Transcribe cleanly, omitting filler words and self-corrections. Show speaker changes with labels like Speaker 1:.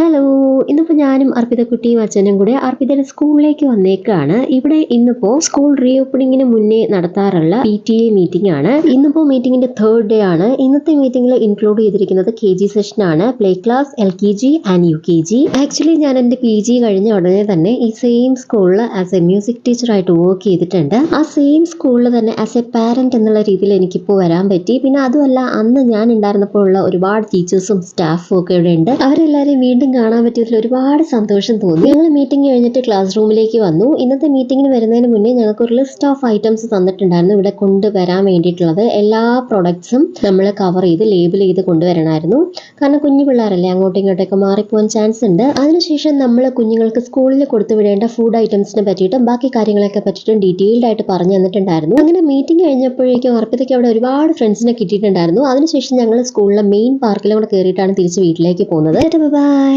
Speaker 1: Hello! ഇന്നിപ്പോൾ ഞാനും അർപ്പിതക്കുട്ടിയും അച്ഛനും കൂടെ അർപ്പിതയുടെ സ്കൂളിലേക്ക് വന്നേക്കാണ്. ഇവിടെ ഇന്നിപ്പോൾ സ്കൂൾ റീ ഓപ്പണിങ്ങിന് മുന്നേ നടത്താറുള്ള PTA മീറ്റിംഗ് ആണ്. ഇന്നിപ്പോൾ മീറ്റിംഗിന്റെ 3rd ഡേ ആണ്. ഇന്നത്തെ മീറ്റിംഗിൽ ഇൻക്ലൂഡ് ചെയ്തിരിക്കുന്നത് KG സെഷൻ ആണ്, play class, LKG and UKG. Actually ഞാൻ എൻ്റെ PG കഴിഞ്ഞ ഉടനെ തന്നെ ഈ സെയിം സ്കൂളിൽ ആസ് എ മ്യൂസിക് ടീച്ചറായിട്ട് വർക്ക് ചെയ്തിട്ടുണ്ട്. ആ സെയിം സ്കൂളിൽ തന്നെ ആസ് എ പാരന്റ് എന്നുള്ള രീതിയിൽ എനിക്കിപ്പോൾ വരാൻ പറ്റി. പിന്നെ അതുമല്ല, അന്ന് ഞാൻ ഉണ്ടായിരുന്നപ്പോൾ ഉള്ള ഒരുപാട് ടീച്ചേഴ്സും സ്റ്റാഫും ഒക്കെ ഇവിടെ ഉണ്ട്. അവരെല്ലാവരെയും വീണ്ടും കാണാൻ പറ്റിയതിൽ ഒരുപാട് സന്തോഷം തോന്നി. ഞങ്ങൾ മീറ്റിംഗ് കഴിഞ്ഞിട്ട് ക്ലാസ് റൂമിലേക്ക് വന്നു. ഇന്നത്തെ മീറ്റിംഗിന് വരുന്നതിന് മുന്നേ ഞങ്ങൾക്ക് ഒരു ലിസ്റ്റ് ഓഫ് ഐറ്റംസ് തന്നിട്ടുണ്ടായിരുന്നു ഇവിടെ കൊണ്ടുവരാൻ വേണ്ടിയിട്ടുള്ളത്. എല്ലാ പ്രൊഡക്ട്സും നമ്മൾ കവർ ചെയ്ത് ലേബിൾ ചെയ്ത് കൊണ്ടുവരണമായിരുന്നു. കാരണം കുഞ്ഞു പിള്ളേരല്ലേ, അങ്ങോട്ടും ഇങ്ങോട്ടൊക്കെ മാറിപ്പോകാൻ ചാൻസ് ഉണ്ട്. അതിനുശേഷം നമ്മൾ കുഞ്ഞുങ്ങൾക്ക് സ്കൂളിൽ കൊടുത്തു വിടേണ്ട ഫുഡ് ഐറ്റംസിനെ പറ്റിയിട്ടും ബാക്കി കാര്യങ്ങളൊക്കെ പറ്റിയിട്ടും ഡീറ്റെയിൽഡ് ആയിട്ട് പറഞ്ഞു തന്നിട്ടുണ്ടായിരുന്നു. അങ്ങനെ മീറ്റിംഗ് കഴിഞ്ഞപ്പോഴേക്കും അർപ്പിതയ്ക്ക് അവിടെ ഒരുപാട് ഫ്രണ്ട്സിനെ കിട്ടിയിട്ടുണ്ടായിരുന്നു. അതിനുശേഷം ഞങ്ങൾ സ്കൂളിലെ മെയിൻ പാർക്കിലും കൂടെ കയറിയിട്ടാണ് തിരിച്ച് വീട്ടിലേക്ക് പോകുന്നത്. ബൈ.